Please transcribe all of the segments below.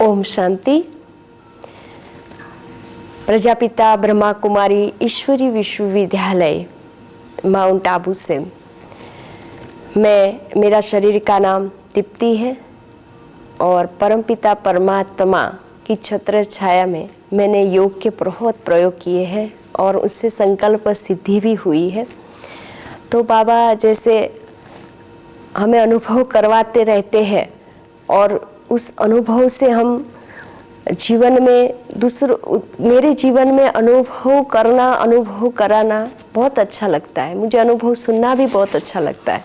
ओम शांति। प्रजापिता ब्रह्मा कुमारी ईश्वरी विश्वविद्यालय माउंट आबू से मेरा शरीर का नाम दीप्ति है और परमपिता परमात्मा की छत्र छाया में मैंने योग के बहुत प्रयोग किए हैं और उससे संकल्प सिद्धि भी हुई है। तो बाबा जैसे हमें अनुभव करवाते रहते हैं और उस अनुभव से हम जीवन में मेरे जीवन में अनुभव कराना बहुत अच्छा लगता है। मुझे अनुभव सुनना भी बहुत अच्छा लगता है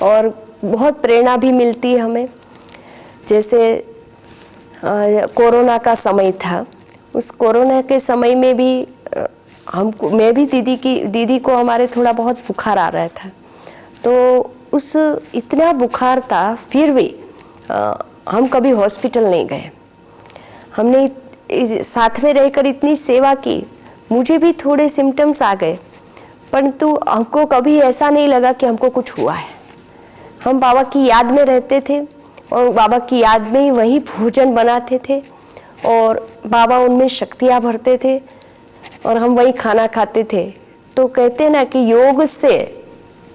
और बहुत प्रेरणा भी मिलती है हमें। जैसे कोरोना का समय था, उस कोरोना के समय में भी मैं भी दीदी को हमारे थोड़ा बहुत बुखार आ रहा था। तो उस इतना बुखार था फिर भी हम कभी हॉस्पिटल नहीं गए। हमने साथ में रहकर इतनी सेवा की, मुझे भी थोड़े सिम्टम्स आ गए, परंतु हमको कभी ऐसा नहीं लगा कि हमको कुछ हुआ है। हम बाबा की याद में रहते थे और बाबा की याद में ही वही भोजन बनाते थे और बाबा उनमें शक्तियाँ भरते थे और हम वही खाना खाते थे। तो कहते हैं ना कि योग से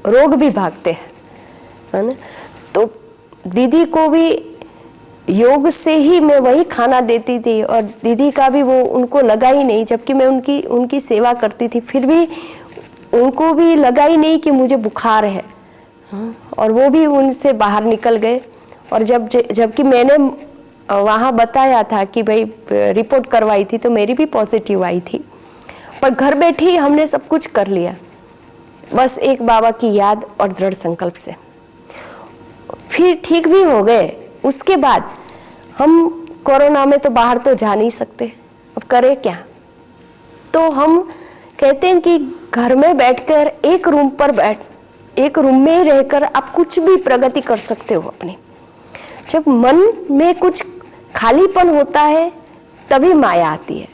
रोग भी भागते हैं, है ना। तो दीदी को भी योग से ही मैं वही खाना देती थी और दीदी का भी वो उनको लगा ही नहीं, जबकि मैं उनकी सेवा करती थी, फिर भी उनको भी लगा ही नहीं कि मुझे बुखार है। और वो भी उनसे बाहर निकल गए। और जबकि मैंने वहाँ बताया था कि भाई रिपोर्ट करवाई थी तो मेरी भी पॉजिटिव आई थी, पर घर बैठे ही हमने सब कुछ कर लिया, बस एक बाबा की याद और दृढ़ संकल्प से। फिर ठीक भी हो गए। उसके बाद हम कोरोना में तो बाहर तो जा नहीं सकते, अब करें क्या। तो हम कहते हैं कि घर में बैठकर एक रूम में ही रहकर आप कुछ भी प्रगति कर सकते हो अपनी। जब मन में कुछ खालीपन होता है तभी माया आती है,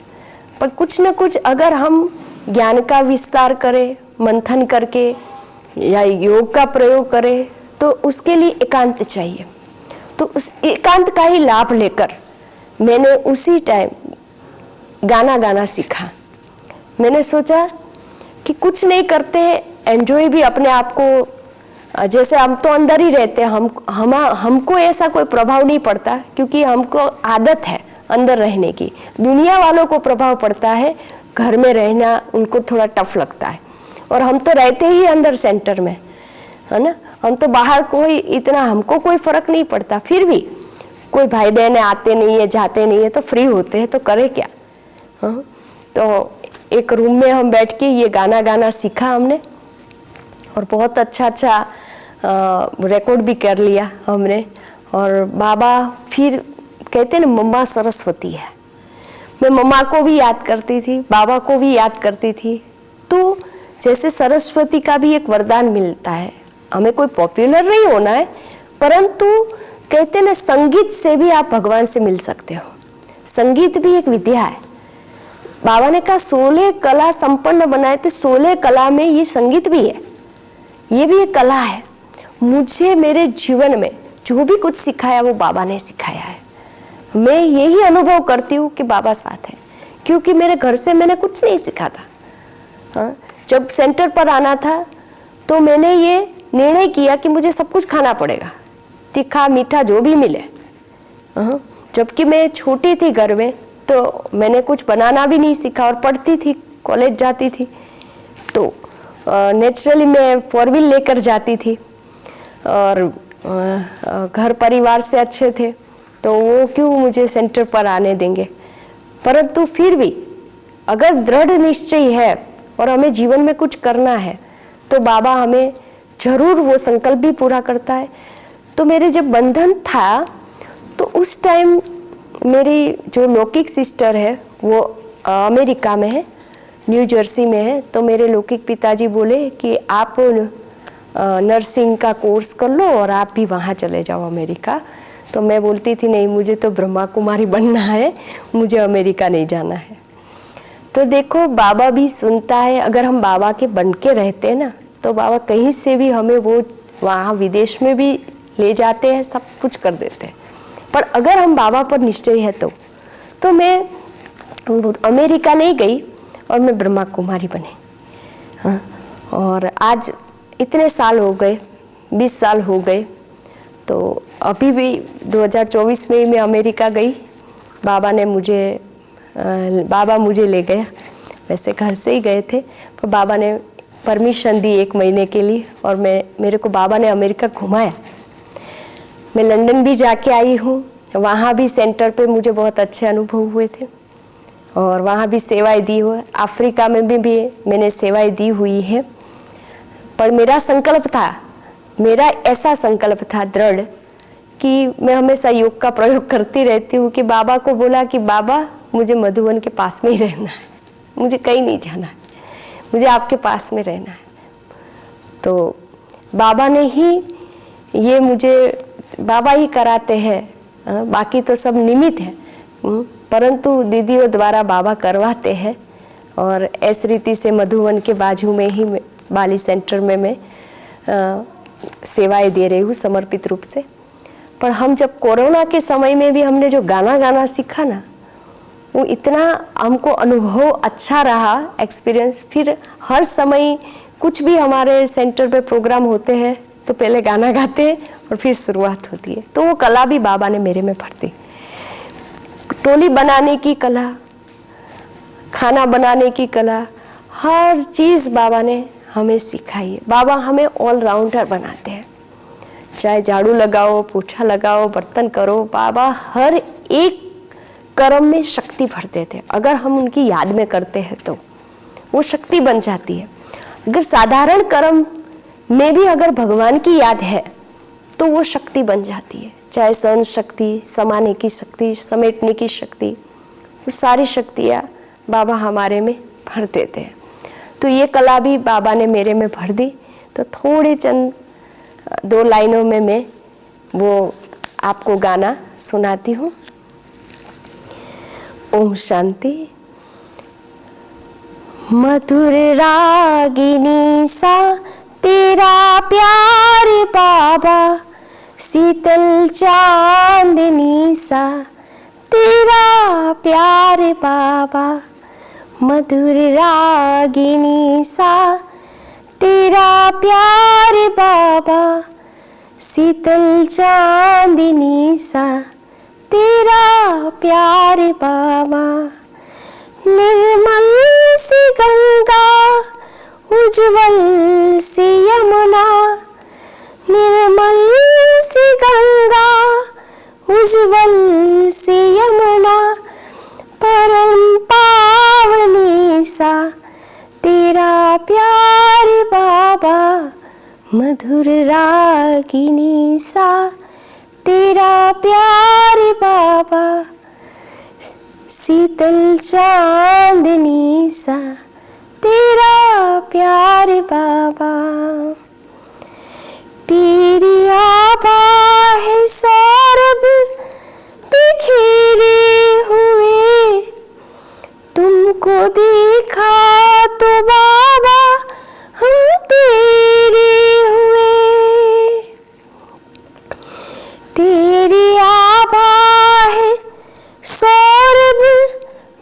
पर कुछ न कुछ अगर हम ज्ञान का विस्तार करें, मंथन करके या योग का प्रयोग करें, तो उसके लिए एकांत चाहिए। तो उस एकांत का ही लाभ लेकर मैंने उसी टाइम गाना सीखा। मैंने सोचा कि कुछ नहीं करते हैं, एंजॉय भी अपने आप को, जैसे हम तो अंदर ही रहते हैं, हमको ऐसा कोई प्रभाव नहीं पड़ता क्योंकि हमको आदत है अंदर रहने की। दुनिया वालों को प्रभाव पड़ता है, घर में रहना उनको थोड़ा टफ लगता है और हम तो रहते ही अंदर सेंटर में, है ना। हम तो बाहर हमको कोई फर्क नहीं पड़ता, फिर भी कोई भाई बहन आते नहीं है, जाते नहीं है, तो फ्री होते हैं तो करे क्या। हाँ, तो एक रूम में हम बैठ के ये गाना सीखा हमने और बहुत अच्छा रिकॉर्ड भी कर लिया हमने। और बाबा फिर कहते हैं ना, मम्मा सरस्वती है। मैं मम्मा को भी याद करती थी, बाबा को भी याद करती थी। तो जैसे सरस्वती का भी एक वरदान मिलता है, हमें कोई पॉपुलर नहीं होना है, परंतु कहते हैं ना, संगीत से भी आप भगवान से मिल सकते हो। संगीत भी एक विद्या है। बाबा ने कहा 16 कला संपन्न बनाए, तो 16 कला में ये संगीत भी है, ये भी एक कला है। मुझे मेरे जीवन में जो भी कुछ सिखाया वो बाबा ने सिखाया है। मैं यही अनुभव करती हूँ कि बाबा साथ है, क्योंकि मेरे घर से मैंने कुछ नहीं सीखा था। हाँ, जब सेंटर पर आना था तो मैंने ये निर्णय किया कि मुझे सब कुछ खाना पड़ेगा, तीखा मीठा जो भी मिले। जबकि मैं छोटी थी घर में, तो मैंने कुछ बनाना भी नहीं सीखा और पढ़ती थी, कॉलेज जाती थी, तो नेचुरली मैं 4 व्हील लेकर जाती थी और घर परिवार से अच्छे थे, तो वो क्यों मुझे सेंटर पर आने देंगे। परंतु फिर भी अगर दृढ़ निश्चय है और हमें जीवन में कुछ करना है तो बाबा हमें जरूर वो संकल्प भी पूरा करता है। तो मेरे जब बंधन था तो उस टाइम मेरी जो लौकिक सिस्टर है वो अमेरिका में है, न्यू जर्सी में है। तो मेरे लौकिक पिताजी बोले कि आप नर्सिंग का कोर्स कर लो और आप भी वहाँ चले जाओ अमेरिका। तो मैं बोलती थी नहीं, मुझे तो ब्रह्मा कुमारी बनना है, मुझे अमेरिका नहीं जाना है। तो देखो बाबा भी सुनता है। अगर हम बाबा के बन के रहते हैं ना, तो बाबा कहीं से भी हमें वो वहाँ विदेश में भी ले जाते हैं, सब कुछ कर देते हैं। पर अगर हम बाबा पर निश्चय है तो मैं अमेरिका नहीं गई और मैं ब्रह्मा कुमारी बने। हाँ, और आज इतने साल हो गए, 20 साल हो गए, तो अभी भी 2024 में ही मैं अमेरिका गई। बाबा मुझे ले गया। वैसे घर से ही गए थे, पर बाबा ने परमिशन दी 1 महीने के लिए, और मेरे को बाबा ने अमेरिका घुमाया। मैं लंदन भी जाके आई हूँ, वहाँ भी सेंटर पे मुझे बहुत अच्छे अनुभव हुए थे और वहाँ भी सेवाएं दी हुई। अफ्रीका में भी मैंने सेवाएं दी हुई है। पर मेरा ऐसा संकल्प था दृढ़ कि मैं हमेशा योग का प्रयोग करती रहती हूँ कि बाबा को बोला कि बाबा मुझे मधुबन के पास में ही रहना है, मुझे कहीं नहीं जाना है, मुझे आपके पास में रहना है। तो बाबा ने ही ये मुझे, बाबा ही कराते हैं, बाकी तो सब निमित्त है, परंतु दीदियों द्वारा बाबा करवाते हैं। और ऐसी रीति से मधुबन के बाजू में ही बाली सेंटर में मैं सेवाएं दे रही हूँ समर्पित रूप से। पर हम जब कोरोना के समय में भी हमने जो गाना सीखा ना, वो इतना हमको अनुभव अच्छा रहा, एक्सपीरियंस। फिर हर समय कुछ भी हमारे सेंटर पे प्रोग्राम होते हैं तो पहले गाना गाते हैं और फिर शुरुआत होती है। तो वो कला भी बाबा ने मेरे में भर दी। टोली बनाने की कला, खाना बनाने की कला, हर चीज़ बाबा ने हमें सिखाई है। बाबा हमें ऑलराउंडर बनाते हैं, चाहे झाड़ू लगाओ, पोछा लगाओ, बर्तन करो, बाबा हर एक कर्म में शक्ति भर देते हैं। अगर हम उनकी याद में करते हैं तो वो शक्ति बन जाती है। अगर साधारण कर्म में भी अगर भगवान की याद है तो वो शक्ति बन जाती है, चाहे सहन शक्ति, समाने की शक्ति, समेटने की शक्ति, वो सारी शक्तियाँ बाबा हमारे में भर देते हैं। तो ये कला भी बाबा ने मेरे में भर दी। तो थोड़े चंद 2 लाइनों में मैं वो आपको गाना सुनाती हूँ। ओम शांति। मधुर रागिनी सा तेरा प्यार बाबा, शीतल चांदनी सा तेरा प्यार बाबा, मधुर रागिनी सा तेरा प्यार बाबा, शीतल चांदनी सा तेरा प्यार बाबा, निर्मल सी गंगा, उज्जवल सी यमुना, निर्मल सी गंगा, उज्जवल सी यमुना, परम पावनी सा तेरा प्यार बाबा, मधुर रागिनी सा तेरा प्यार बाबा, शीतल चांदनी सा तेरा प्यार बाबा। तेरी आभा है सौरभ बिखेरे हुए, तुमको देखा तो बाबा हम तेरे हुए। तेरी आभा है सौरभ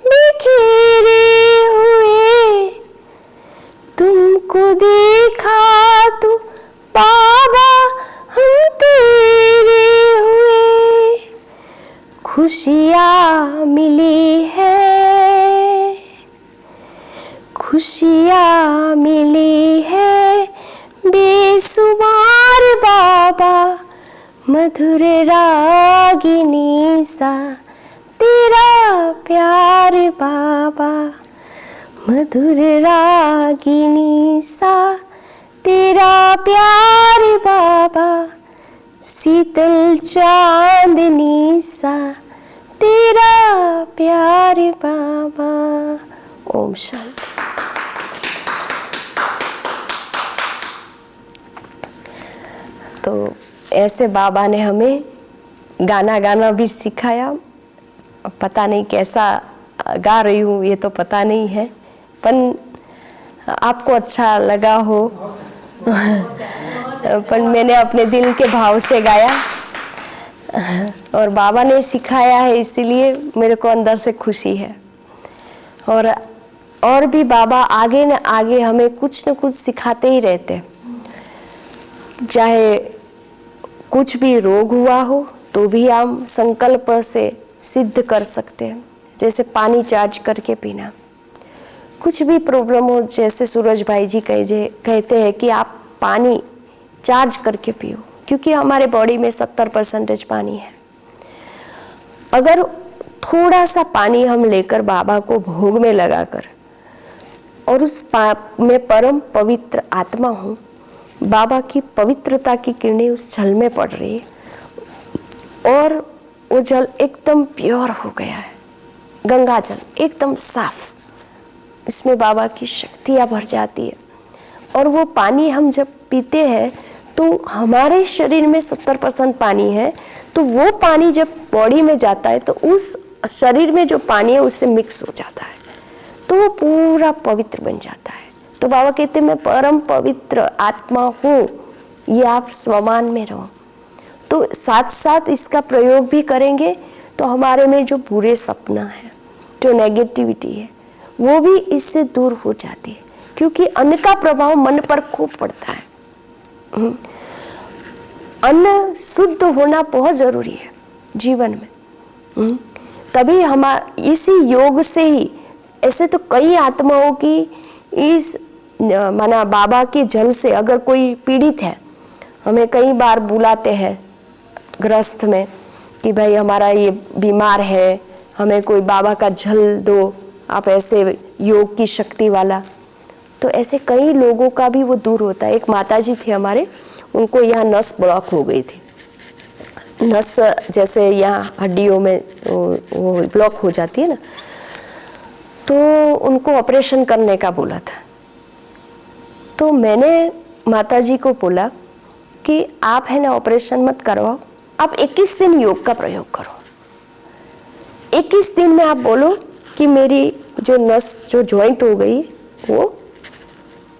बिखेरे हुए, तुमको देखा तो बाबा हम तेरे हुए। खुशियाँ मिली है, खुशियाँ मिली है बेसुमार बाबा, मधुर रागिनी सा तेरा प्यार बाबा, मधुर रागिनी सा तेरा प्यार बाबा, शीतल चांदनी सा तेरा प्यार बाबा। ओम शांति। तो ऐसे बाबा ने हमें गाना भी सिखाया। पता नहीं कैसा गा रही हूँ ये तो पता नहीं है, पर आपको अच्छा लगा हो पर मैंने अपने दिल के भाव से गाया। और बाबा ने सिखाया है, इसीलिए मेरे को अंदर से खुशी है। और भी बाबा आगे न आगे हमें कुछ न कुछ सिखाते ही रहते, चाहे कुछ भी रोग हुआ हो तो भी हम संकल्प से सिद्ध कर सकते हैं। जैसे पानी चार्ज करके पीना, कुछ भी प्रॉब्लम हो, जैसे सूरज भाई जी कहते हैं कि आप पानी चार्ज करके पियो, क्योंकि हमारे बॉडी में 70% पानी है। अगर थोड़ा सा पानी हम लेकर बाबा को भोग में लगाकर, और उस में परम पवित्र आत्मा हूँ, बाबा की पवित्रता की किरणें उस जल में पड़ रही है और वो जल एकदम प्योर हो गया है, गंगा जल एकदम साफ, इसमें बाबा की शक्तियाँ भर जाती है। और वो पानी हम जब पीते हैं तो हमारे शरीर में 70% पानी है, तो वो पानी जब बॉडी में जाता है तो उस शरीर में जो पानी है उससे मिक्स हो जाता है, तो वो पूरा पवित्र बन जाता है। तो बाबा कहते हैं मैं परम पवित्र आत्मा हूँ, ये आप स्वमान में रहो। तो साथ साथ इसका प्रयोग भी करेंगे तो हमारे में जो बुरे सपना है, जो नेगेटिविटी है, वो भी इससे दूर हो जाती है, क्योंकि अन्न का प्रभाव मन पर खूब पड़ता है। अन्न शुद्ध होना बहुत जरूरी है जीवन में। तभी इसी योग से ही, ऐसे तो कई आत्माओं की इस माना बाबा के जल से, अगर कोई पीड़ित है, हमें कई बार बुलाते हैं ग्रस्त में कि भाई हमारा ये बीमार है, हमें कोई बाबा का जल दो, आप ऐसे योग की शक्ति वाला, तो ऐसे कई लोगों का भी वो दूर होता है। एक माताजी थे हमारे, उनको यहाँ नस ब्लॉक हो गई थी, नस जैसे यहाँ हड्डियों में वो ब्लॉक हो जाती है ना, तो उनको ऑपरेशन करने का बोला था। तो मैंने माताजी को बोला कि आप है ना ऑपरेशन मत करवाओ, आप 21 दिन योग का प्रयोग करो। 21 दिन में आप बोलो कि मेरी जो नस, जो जॉइंट हो गई वो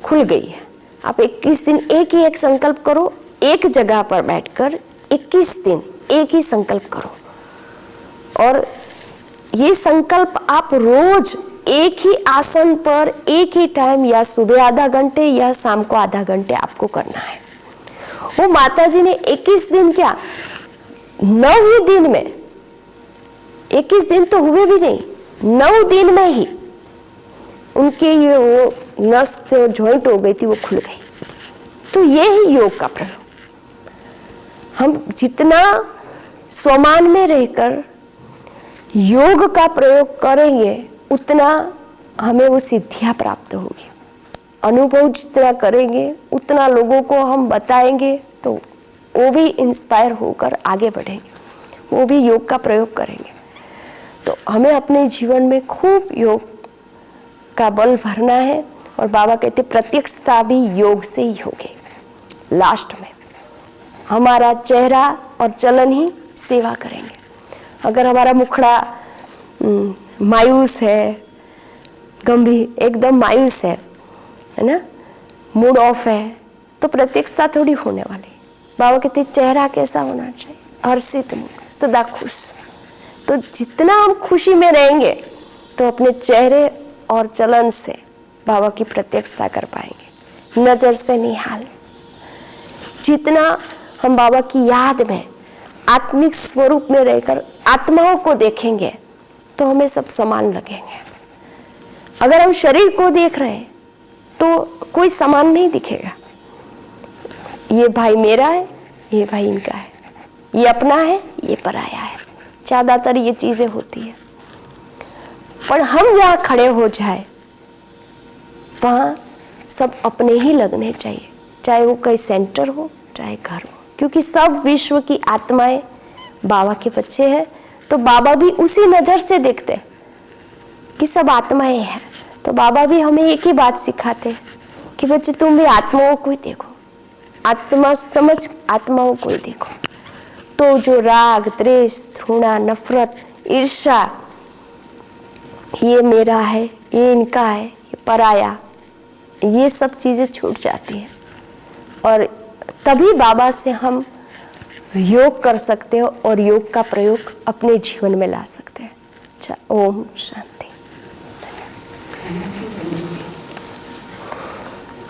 खुल गई है। आप 21 दिन एक ही एक संकल्प करो, एक जगह पर बैठकर 21 दिन एक ही संकल्प करो, और ये संकल्प आप रोज एक ही आसन पर एक ही टाइम, या सुबह आधा घंटे या शाम को आधा घंटे आपको करना है। वो माताजी ने 21 दिन क्या, 9 ही दिन में, 21 दिन तो हुए भी नहीं, 9 दिन में ही उनके ये वो नस जो जॉइंट हो गई थी वो खुल गई। तो ये ही योग का प्रयोग। हम जितना स्वमान में रहकर योग का प्रयोग करेंगे उतना हमें वो सिद्धियां प्राप्त होगी। अनुभव जितना करेंगे उतना लोगों को हम बताएंगे, तो वो भी इंस्पायर होकर आगे बढ़ेंगे, वो भी योग का प्रयोग करेंगे। तो हमें अपने जीवन में खूब योग का बल भरना है। और बाबा कहते प्रत्यक्षता भी योग से ही होगी। लास्ट में हमारा चेहरा और चलन ही सेवा करेंगे। अगर हमारा मुखड़ा मायूस है, गंभीर एकदम मायूस है ना, मूड ऑफ है, तो प्रत्यक्षता थोड़ी होने वाली। बाबा कहते चेहरा कैसा होना चाहिए, हर्षित मुख, सदा खुश। तो जितना हम खुशी में रहेंगे तो अपने चेहरे और चलन से बाबा की प्रत्यक्षता कर पाएंगे, नजर से निहाल। जितना हम बाबा की याद में आत्मिक स्वरूप में रहकर आत्माओं को देखेंगे तो हमें सब समान लगेंगे। अगर हम शरीर को देख रहे हैं तो कोई समान नहीं दिखेगा। ये भाई मेरा है, ये भाई इनका है, ये अपना है, ये पराया है, ज्यादातर ये चीजें होती है। पर हम जहाँ खड़े हो जाए वहाँ सब अपने ही लगने चाहिए, चाहे वो कोई सेंटर हो चाहे घर हो, क्योंकि सब विश्व की आत्माएं बाबा के बच्चे हैं। तो बाबा भी उसी नजर से देखते हैं कि सब आत्माएं हैं। तो बाबा भी हमें एक ही बात सिखाते हैं कि बच्चे तुम भी आत्माओं को ही देखो, आत्मा समझ आत्माओं को ही देखो। तो जो राग, द्वेष, घृणा, नफरत, ईर्ष्या, ये मेरा है, ये इनका है, ये पराया, ये सब चीजें छूट जाती हैं। और तभी बाबा से हम योग कर सकते हो और योग का प्रयोग अपने जीवन में ला सकते हैं। ओम शांति।